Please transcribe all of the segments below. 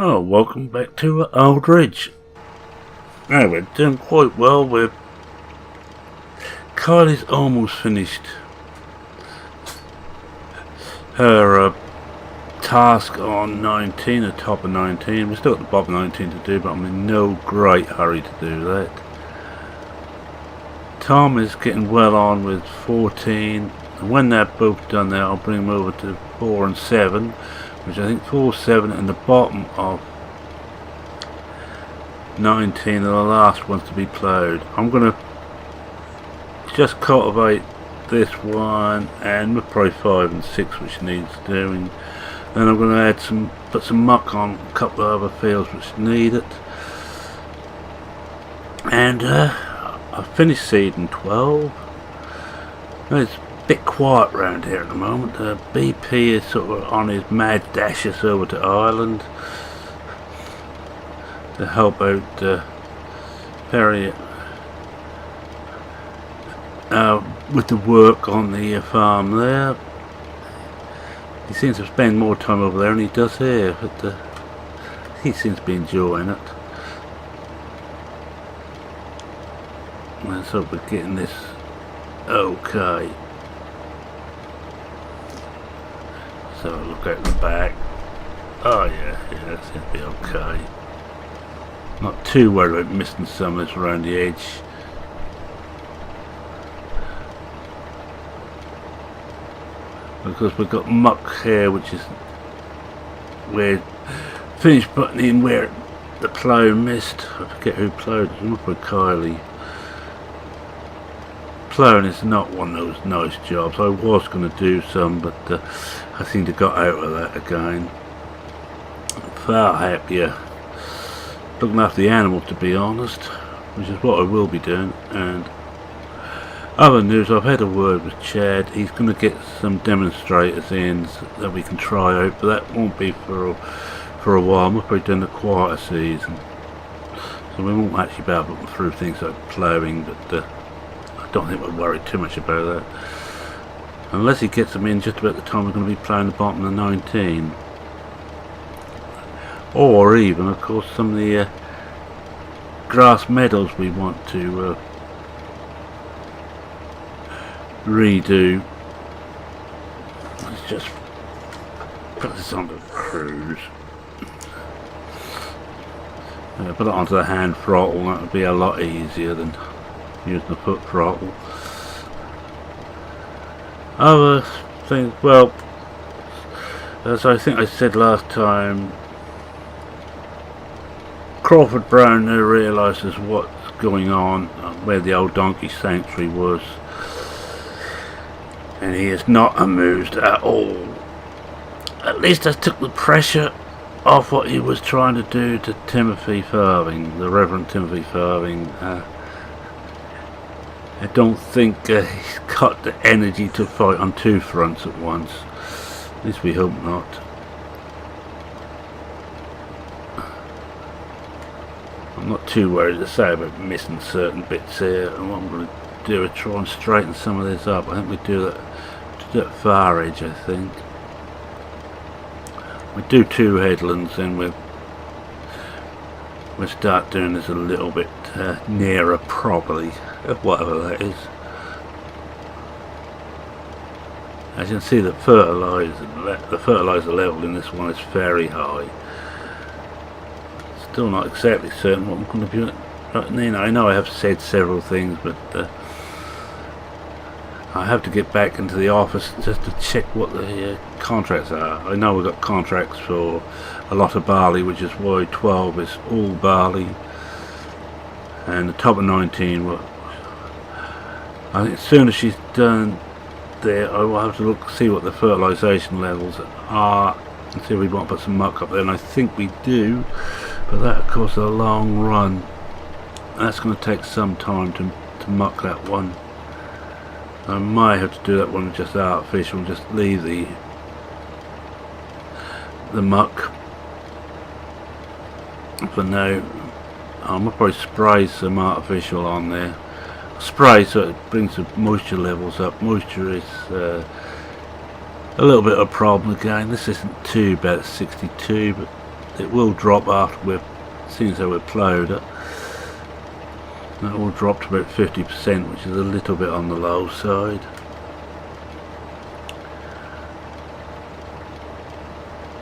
Oh, welcome back to Aldridge. Now we're doing quite well. Kylie's almost finished her task on 19, the top of 19. We're still at the bottom of 19 to do, but I'm in no great hurry to do that. Tom is getting well on with 14, and when they're both done there, I'll bring them over to 4 and 7, which I think 4, 7 and the bottom of 19 are the last ones to be ploughed. I'm going to just cultivate this one and probably 5 and 6, which needs doing. Then I'm going to add put some muck on a couple of other fields which need it. And I've finished seeding 12. It's a bit quiet around here at the moment. BP is sort of on his mad dashes over to Ireland to help out Perry with the work on the farm there. He seems to spend more time over there than he does here, but he seems to be enjoying it. Let's hope we're getting this okay. So look at the back. Oh yeah, it seems to be okay. Not too worried about missing some of this around the edge. Because we've got muck here, which is where finished putting in where the plough missed. I forget who ploughed it. Look with Kylie. Ploughing is not one of those nice jobs. I was going to do some, but I seem to got out of that again. I'm far happier looking after the animals, to be honest, which is what I will be doing. And other news, I've had a word with Chad. He's going to get some demonstrators in that we can try out, but that won't be for a while. We're probably doing the quieter season, so we won't actually be able to look through things like ploughing, but I don't think we'll worry too much about that. Unless he gets them in just about the time we're going to be ploughing the bottom of 19. Or even, of course, some of the grass meadows we want to redo. Let's just put this on the cruise. Put it onto the hand throttle. That would be a lot easier than using the foot throttle. Other things, well, as I think I said last time, Crawford Brown now realises what's going on, where the old donkey sanctuary was, and he is not amused at all. At least I took the pressure off what he was trying to do to Timothy Farthing, the Reverend Timothy Farthing. I don't think he's got the energy to fight on two fronts at once. At least we hope not. I'm not too worried to say about missing certain bits here, and what I'm going to do is try and straighten some of this up. I think we do that far edge, I think. We do 2 headlands, then we'll start doing this a little bit nearer properly, whatever that is. As you can see, the fertilizer level in this one is very high. Still not exactly certain what I'm going to be doing. I know I have said several things, but I have to get back into the office just to check what the contracts are. I know we've got contracts for a lot of barley, which is why 12 is all barley, and the top of 19, well, I think as soon as she's done there, I will have to look, see what the fertilisation levels are, and see if we want to put some muck up there, and I think we do, but that of course is a long run. That's going to take some time to muck that one. I might have to do that one just artificial, just leave the muck for now. I'm going to probably spray some artificial on there. Spray so it brings the moisture levels up. Moisture is a little bit of a problem again. This isn't too bad at 62, but it will drop after we're, seeing as though we're ploughed it. That will drop to about 50%, which is a little bit on the low side.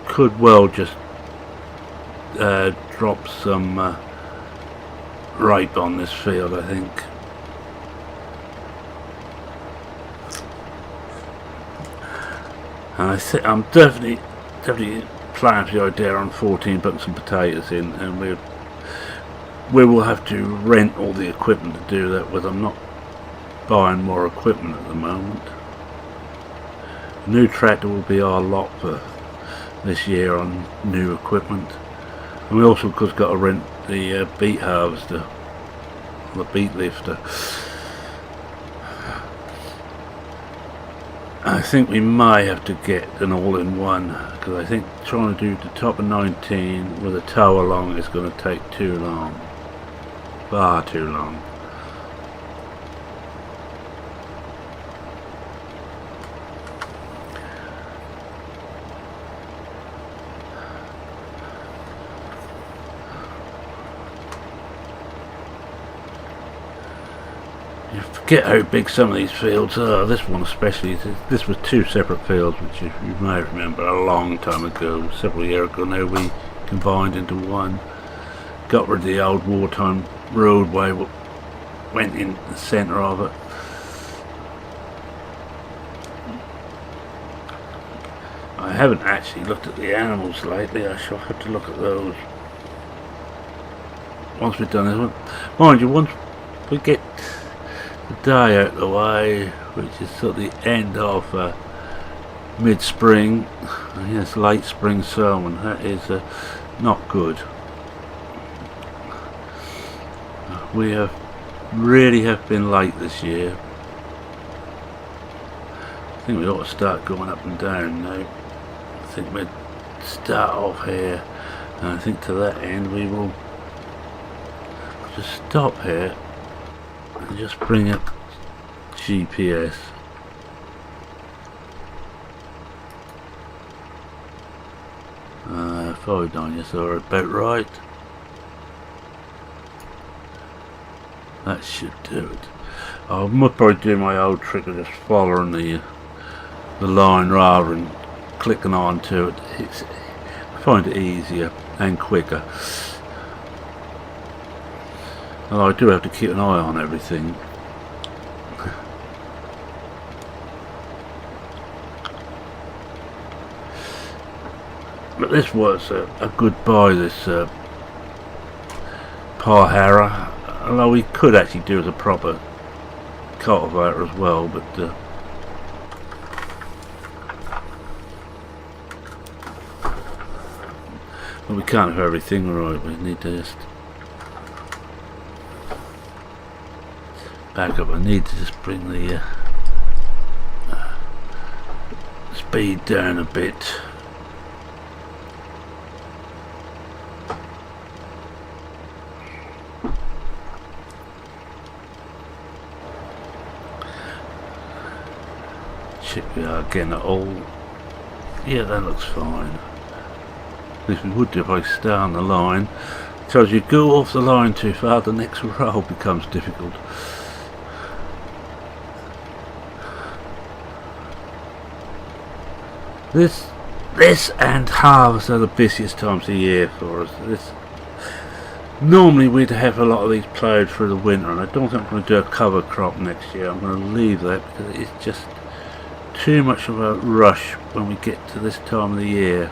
Could well just drop some rape on this field, I think. And I'm definitely planning the idea on 14 putting some potatoes in, and we will have to rent all the equipment to do that with. I'm not buying more equipment at the moment. The new tractor will be our lot for this year on new equipment, and we also, of course, got to rent the beet harvester, the beet lifter. I think we may have to get an all-in-one, because I think trying to do the top of 19 with a tow along is going to take too long, far too long. You forget how big some of these fields are. This one especially, this was two separate fields, which you may remember a long time ago, several years ago now, we combined into one. Got rid of the old wartime roadway, went in the centre of it. I haven't actually looked at the animals lately. I shall have to look at those once we've done this one. Mind you, once we get the day out of the way, which is sort of the end of mid-spring, yes, late spring sowing, that is not good. We really have been late this year. I think we ought to start going up and down now. I think we'd start off here, and I think to that end we will just stop here and just bring up GPS. Followed on you, so we're about right. That should do it. I might probably do my old trick of just following the line rather than clicking on to it. I find it easier and quicker. Although I do have to keep an eye on everything. But this was a good buy, this Parhara. Although we could actually do as a proper cultivator as well, but we can't have everything right. We need to just back up. I need to just bring the speed down a bit. We are getting it all. Yeah, that looks fine. At least we would do if I stay on the line. So as you go off the line too far, the next row becomes difficult. This and harvest are the busiest times of the year for us. Normally we'd have a lot of these ploughed through the winter, and I don't think I'm going to do a cover crop next year. I'm going to leave that because it's just too much of a rush when we get to this time of the year.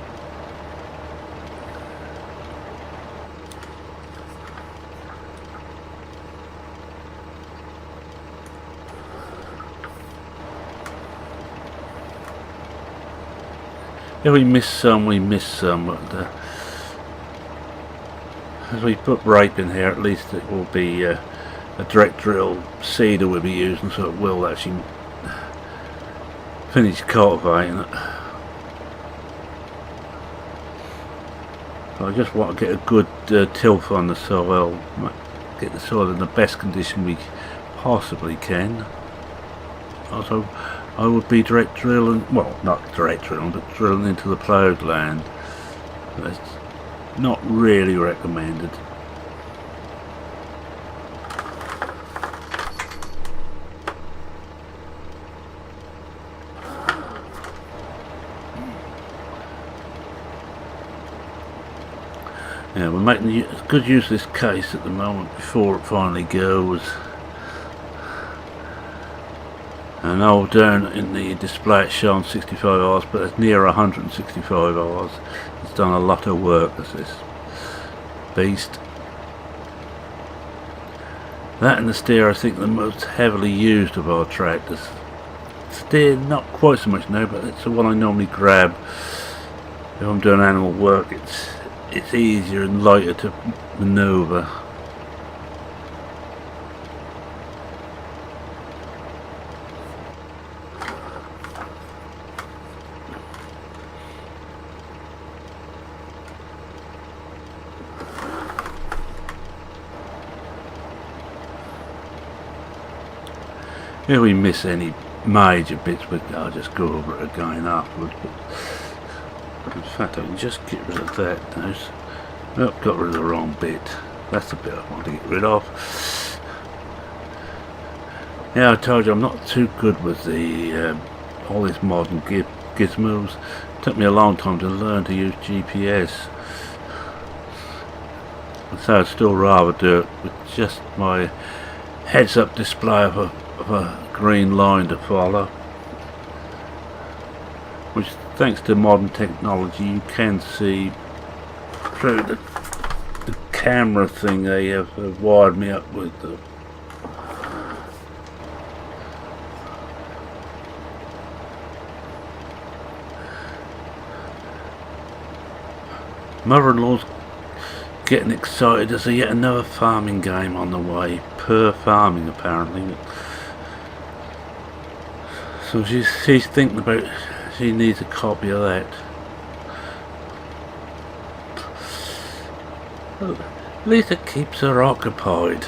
If we miss some, we miss some, but as we put rape in here, at least it will be a direct drill seeder we'll be using, so it will actually finish cultivating it. So I just want to get a good tilth on the soil, get the soil in the best condition we possibly can. Also, I would be direct drilling, well, not direct drilling, but drilling into the ploughed land. Not really recommended. Yeah, we're making good use of this case at the moment before it finally goes. I know down in the display it's showing 65 hours, but it's near 165 hours. It's done a lot of work as this beast. That and the steer, I think, the most heavily used of our tractors. Steer not quite so much now, but it's the one I normally grab if I'm doing animal work. It's easier and lighter to maneuver. If we miss any major bits, I'll just go over it again afterwards. But in fact, I can just get rid of that now. Oh, got rid of the wrong bit. That's the bit I want to get rid of. Yeah, I told you I'm not too good with the all these modern gizmos. It took me a long time to learn to use GPS. And so I'd still rather do it with just my heads-up display of a green line to follow, which thanks to modern technology you can see through the camera thing they have wired me up with. Mother-in-law's getting excited. There's yet another farming game on the way, per farming apparently. So she's thinking about, she needs a copy of that. Well, at least it keeps her occupied.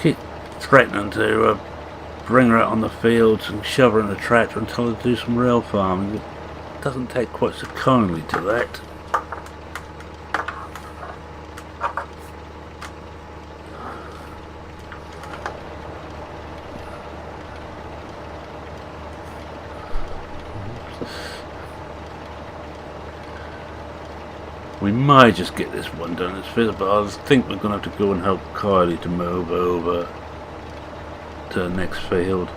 Keep threatening to bring her out on the fields and shove her in the tractor and tell her to do some real farming. It doesn't take quite so kindly to that. We might just get this one done, but I think we're going to have to go and help Kylie to move over to the next field.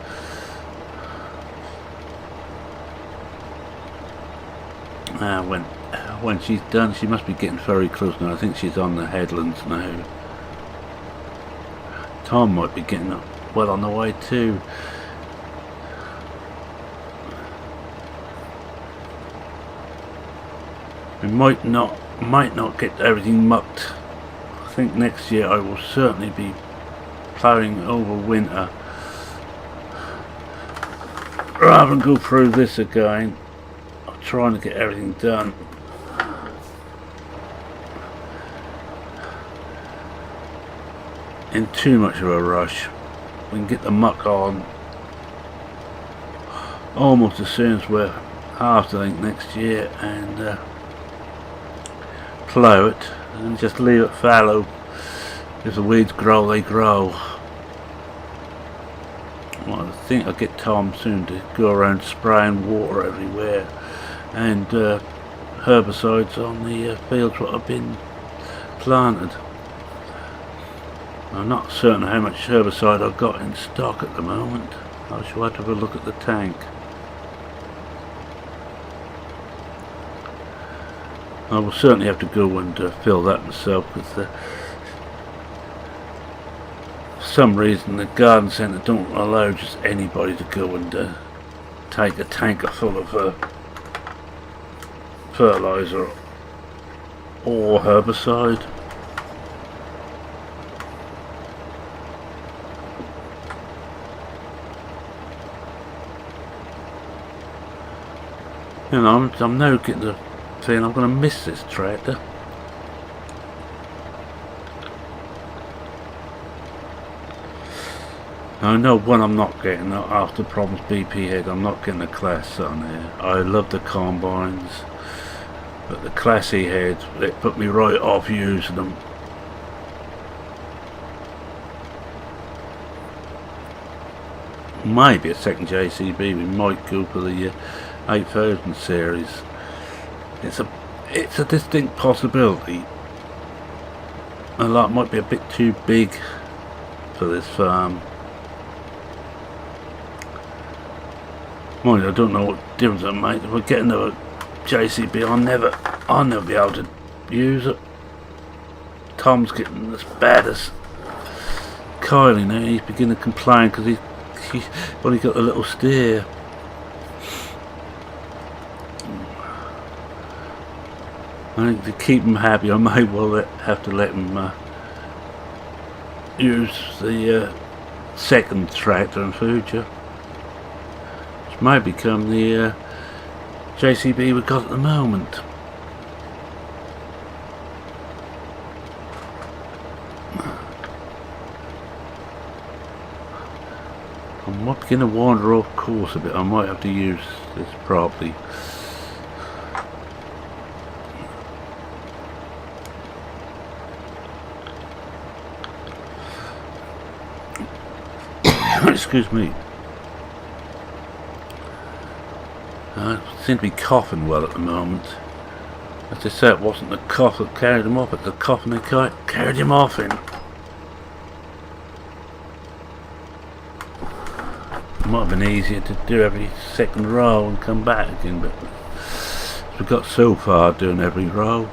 When she's done, she must be getting very close now. I think she's on the headlands now. Tom might be getting well on the way too. We might not get everything mucked. I think next year I will certainly be ploughing over winter rather than go through this again. I'm trying to get everything done. In too much of a rush. We can get the muck on almost as soon as we're after, I think, next year, and plough it and just leave it fallow. If the weeds grow, they grow. Well, I think I'll get Tom soon to go around spraying water everywhere and herbicides on the fields that have been planted. I'm not certain how much herbicide I've got in stock at the moment. I shall have to have a look at the tank. I will certainly have to go and fill that myself, because for some reason the garden centre don't allow just anybody to go and take a tanker full of fertiliser or herbicide. You know, I'm now getting the feeling I'm going to miss this tractor. I know one I'm not getting after problems BP head. I'm not getting a class on here. I love the combines, but the classy heads, they put me right off using them. Maybe a second JCB. We might go for the 8000 series. It's a distinct possibility. A lot might be a bit too big for this farm. Mind you, I don't know what difference it makes. If I get another JCB, I'll never be able to use it. Tom's getting as bad as Kylie now. He's beginning to complain because he's only got a little steer. I think to keep him happy, I may well have to let him use the second tractor in future, which may become the JCB we've got at the moment. I might begin to wander off course a bit. I might have to use this properly. Excuse me. I seem to be coughing well at the moment. As I say, it wasn't the cough that carried him off, it's the coughing that carried him off in. It might have been easier to do every second row and come back again, but we got so far doing every row.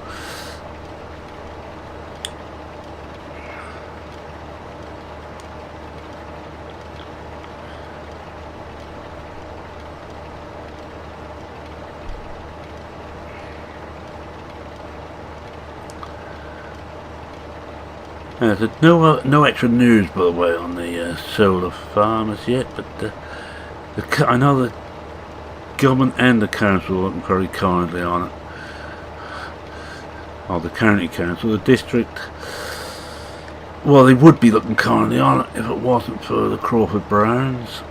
There's no extra news, by the way, on the solar farm as yet, but I know the government and the council are looking very kindly on it. Or the county council, the district, well, they would be looking kindly on it if it wasn't for the Crawford Browns.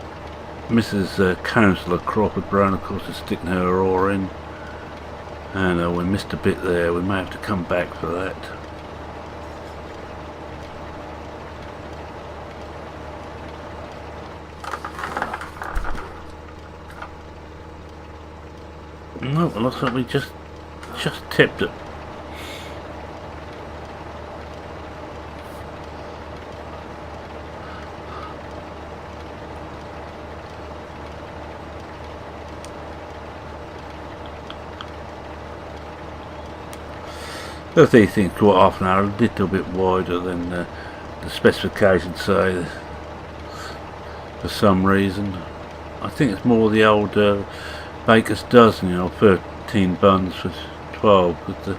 Mrs. Councillor Crawford Brown, of course, is sticking her oar in, and we missed a bit there. We may have to come back for that. No, it looks like we just tipped it. These things go off now a little bit wider than the specifications say for some reason. I think it's more the old baker's dozen, 13 buns for 12, but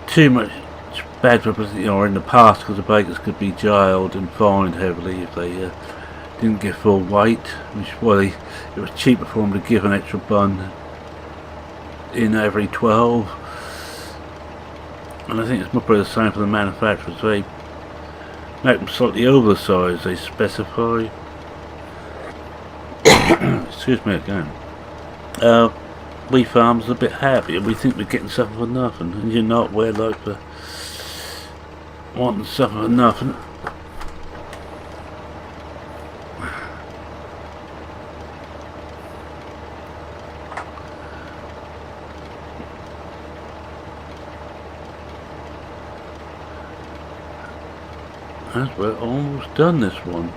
too much bad publicity, or in the past, because the bakers could be jailed and fined heavily if they didn't give full weight, which it was cheaper for them to give an extra bun in every 12. And I think it's probably the same for the manufacturers. They make them slightly over the size they specify. Excuse me again. We farmers are a bit happy, and we think we're getting something for nothing, and you're not. We're like for wanting something for nothing. As we're almost done this one.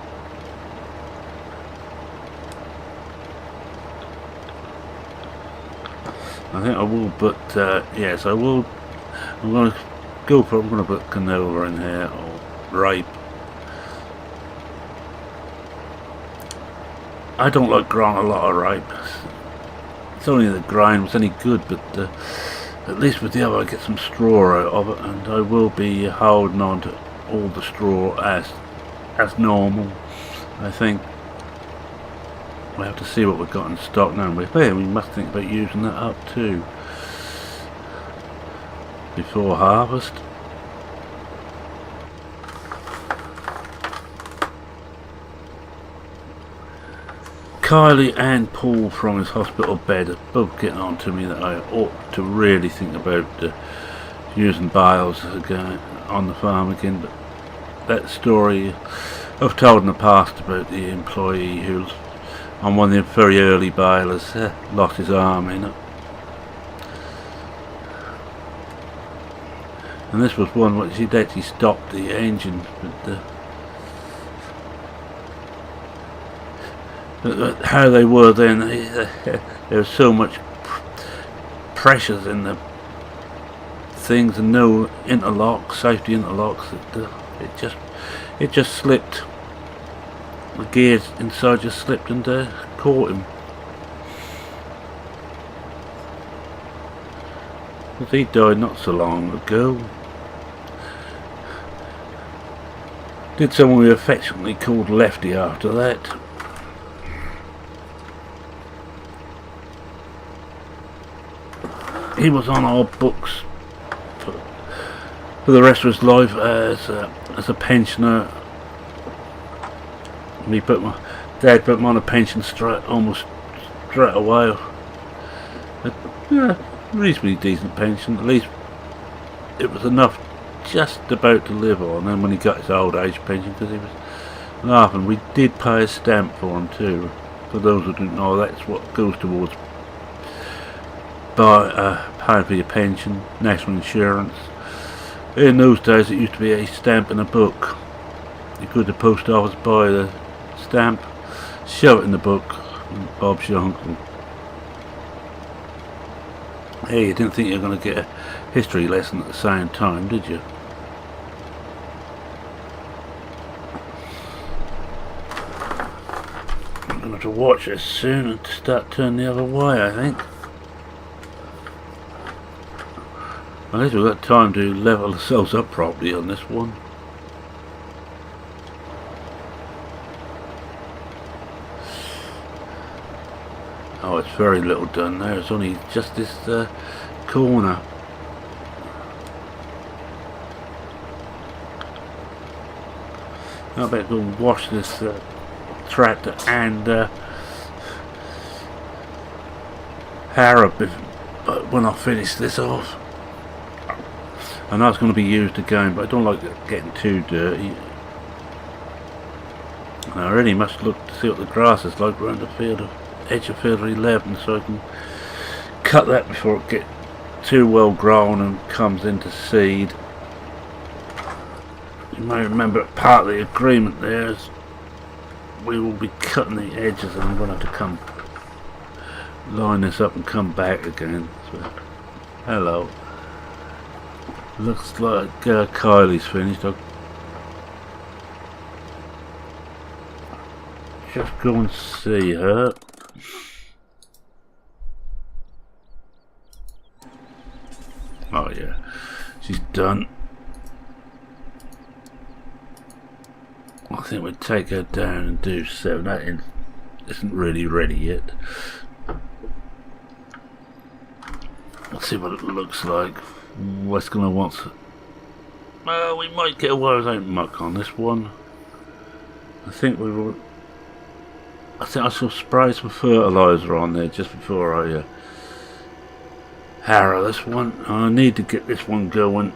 I think I will, but yes, I will. I'm going to put canola in here, or rape. I don't like growing a lot of rape. It's only the grind was any good, but at least with the other I get some straw out of it, and I will be holding on to all the straw as normal. I think we have to see what we've got in stock now. We must think about using that up too before harvest. Kylie and Paul from his hospital bed are both getting on to me that I ought to really think about using bales again on the farm again. But that story I've told in the past about the employee who's on one of the very early balers lost his arm in it. And this was one which he'd actually stopped the engine, but how they were then, there was so much pressures in the things and no interlocks, safety interlocks, that it just slipped. The gears inside just slipped and caught him. Because he died not so long ago. Did someone we affectionately called Lefty after that. He was on our books for the rest of his life as a pensioner. Dad put him on a pension almost straight away. Reasonably decent pension, at least it was enough just about to live on. And when he got his old age pension, because he was laughing, we did pay a stamp for him too. For those who didn't know, that's what goes towards paying for your pension, national insurance. In those days it used to be a stamp in a book. You go to the post office, buy the stamp, shove it in the book, and Bob's your uncle. Hey, you didn't think you were going to get a history lesson at the same time, did you? I'm going to have to watch this soon and start turning the other way, I think. At least we've got time to level ourselves up properly on this one. Oh, it's very little done there. It's only just this corner. I better go and wash this tractor and harrow when I finish this off. I know it's going to be used again, but I don't like it getting too dirty. I really must look to see what the grass is like around the field of edge of field 11, so I can cut that before it gets too well grown and comes into seed. You may remember part of the agreement there is we will be cutting the edges, and I'm going to have to come line this up and come back again. So, hello. Looks like Kylie's finished. I'll just go and see her. Oh yeah, she's done. I think we'd take her down and do 7. That isn't really ready yet. Let's see what it looks like. What's going to want? Well, we might get away without muck on this one. I think we will. I think I shall spray some fertiliser on there just before I harrow this one. I need to get this one going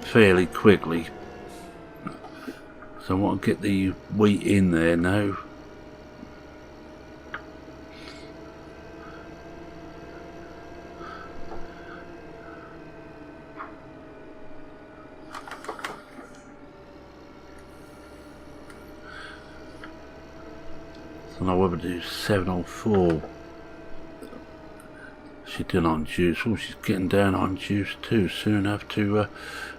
fairly quickly, so I want to get the wheat in there now. I whether to do 704. She's doing on juice. Oh, she's getting down on juice too. Soon have to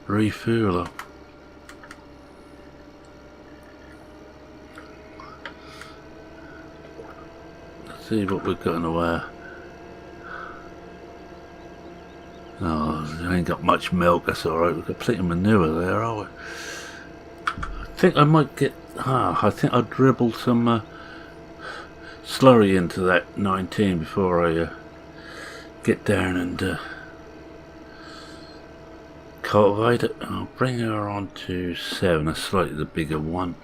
refuel her. Let's see what we've got in the way. Oh, I ain't got much milk. That's alright. We've got plenty of manure there, are we? I think I might get. I think I'll dribble some slurry into that 19 before I get down and cultivate it. I'll bring her on to 7, a slightly the bigger one.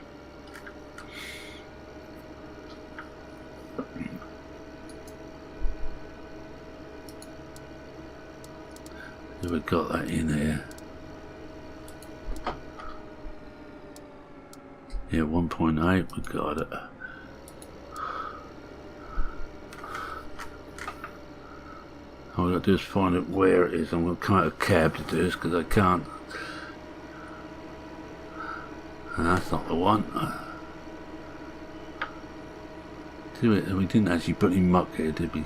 Have we got that in here? Yeah, 1.8, we got it. All we got to do is find out where it is. I'm going to come out of cab to do this because I can't. And that's not the one. We didn't actually put any muck here, did we?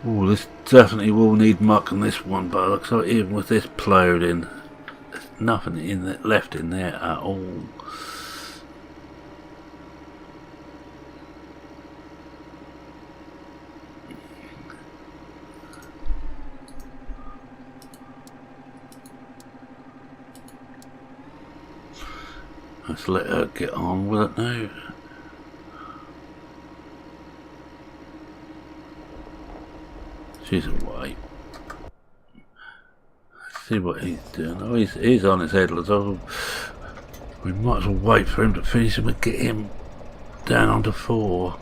Oh, this definitely will need muck on this one, but it looks like even with this ploughed in, there's nothing in that left in there at all. Let's let her get on with it now. She's away. Let's see what he's doing. Oh, he's on his headless. Oh, we might as well wait for him to finish and we'll get him down onto 4.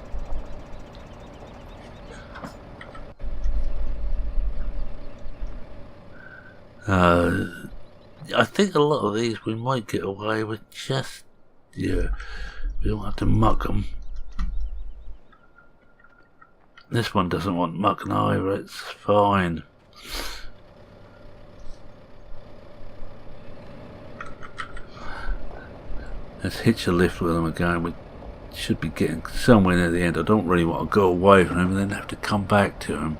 I think a lot of these we might get away with just, yeah, we don't have to muck them. This one doesn't want mucking either, it's fine. Let's hitch a lift with them again. We should be getting somewhere near the end. I don't really want to go away from him and then have to come back to him.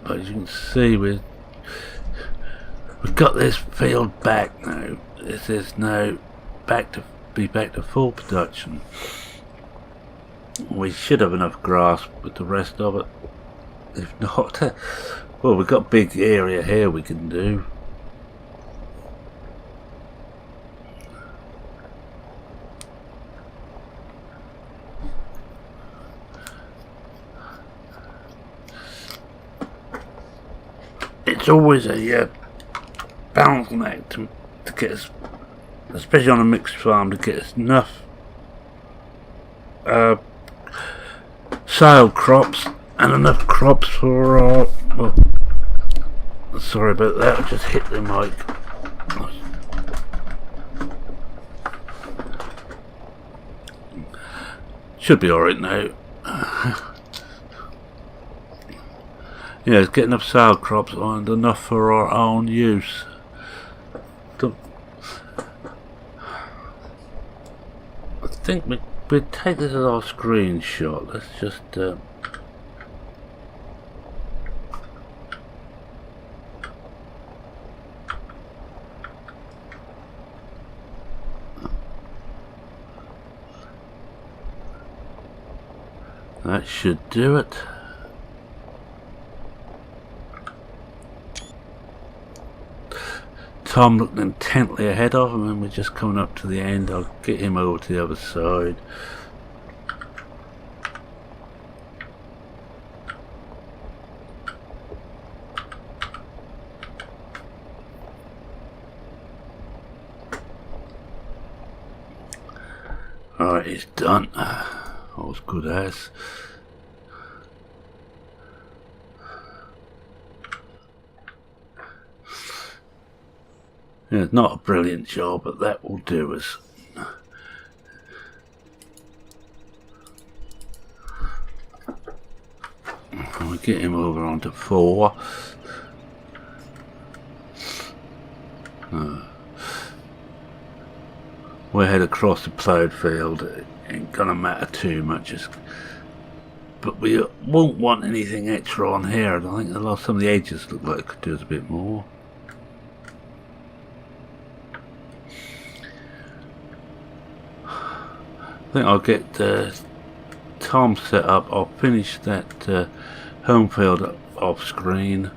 But as you can see, we've got this field back now. This is now back to full production. We should have enough grass with the rest of it. If not, well, we've got a big area here we can do. It's always a balancing act to get us, especially on a mixed farm, to get us enough sale crops and enough crops for our, well, sorry about that, I just hit the mic. Should be alright now. Yeah, it's getting enough sale crops and enough for our own use. I think we'll take this as our screenshot. Let's just that should do it. Tom looked intently ahead of him and we're just coming up to the end. I'll get him over to the other side. Alright, he's done. All's good as. Yeah, it's not a brilliant job, but that will do us. We get him over onto 4. We'll head across the ploughed field. It ain't gonna matter too much. But we won't want anything extra on here. I think some of the edges look like it could do us a bit more. I think I'll get Tom set up. I'll finish that home field off screen,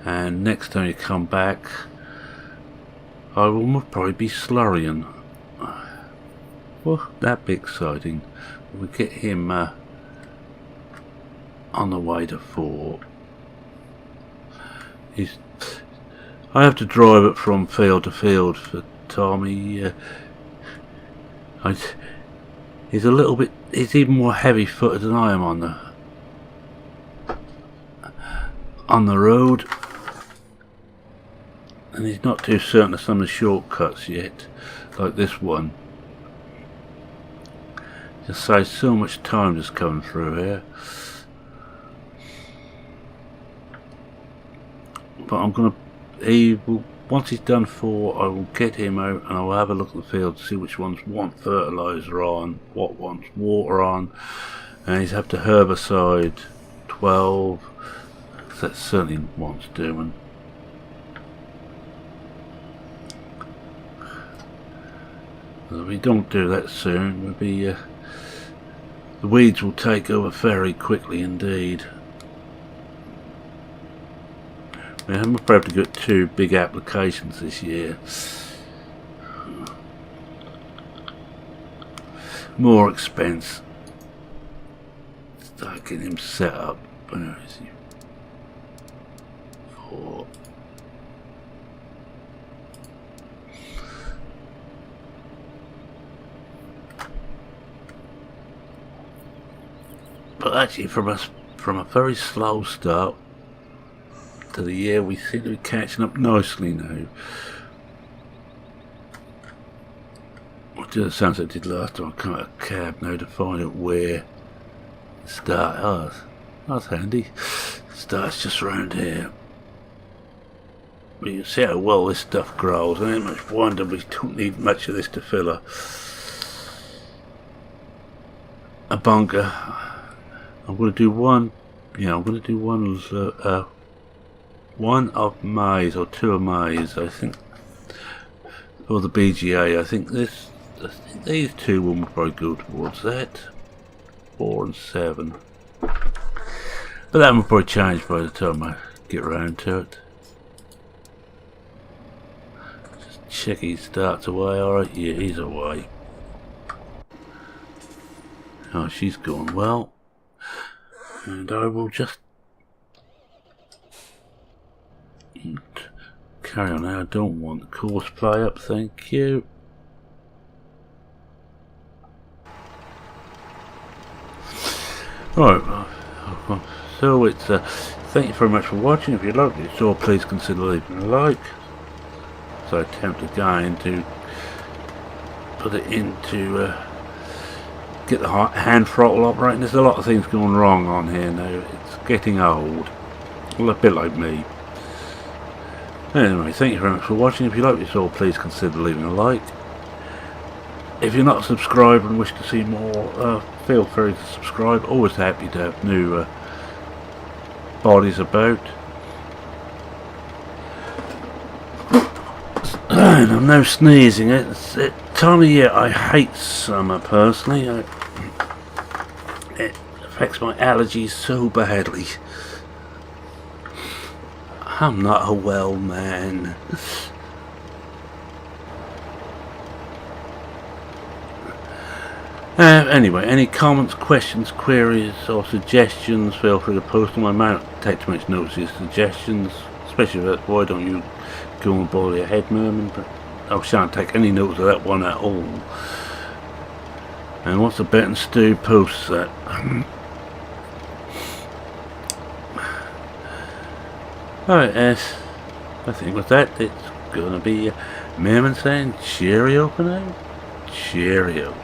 and next time you come back I will probably be slurrying. Well, that'd be exciting. We'll get him on the way to 4. I have to drive it from field to field for Tommy. He's a little bit. He's even more heavy-footed than I am on the road, and he's not too certain of some of the shortcuts yet, like this one. Just saves so much time just coming through here. But I'm gonna. Once he's done 4, I will get him out and I will have a look at the field to see which ones want fertiliser on, what wants water on, and he's have to herbicide 12. That certainly wants doing. If we don't do that soon, we'll be, the weeds will take over very quickly indeed. I'm afraid to get 2 big applications this year. More expense. Start getting him set up. Where is he? 4. But actually, from a very slow start to the year, we seem to be catching up nicely now. Which just sounds like I did last time. I come out of a cab now to find out where it starts. Oh, that's handy. It starts just around here. But you can see how well this stuff grows. There ain't much wonder we don't need much of this to fill a bunker. I'm going to do one. Yeah, I'm going to do one of maize or 2 of maize, I think, or the BGA. I think these 2 will probably go towards that. 4 and 7, but that will probably change by the time I get around to it. Just check he starts away. Alright, yeah, he's away. Oh, she's going well, and I will just carry on now. I don't want the course play up, thank you. Right, so it's thank you very much for watching. If you liked it, so please consider leaving a like. So I attempt again to put it into get the hand throttle operating. There's a lot of things going wrong on here now. It's getting old, well, a bit like me. Anyway, thank you very much for watching. If you like this all, please consider leaving a like. If you're not subscribed and wish to see more, feel free to subscribe. Always happy to have new bodies about. And I'm now sneezing. It's time of year I hate summer personally. It affects my allergies so badly. I'm not a well man. Anyway, any comments, questions, queries or suggestions, feel free to post them. I might not take too much notice of your suggestions, especially if that's why don't you go and bother your head merman, but I shan't take any notice of that one at all. And what's the bet and Stu posts that? Alright, I think with that it's gonna be merman saying cheerio for now. Cheerio.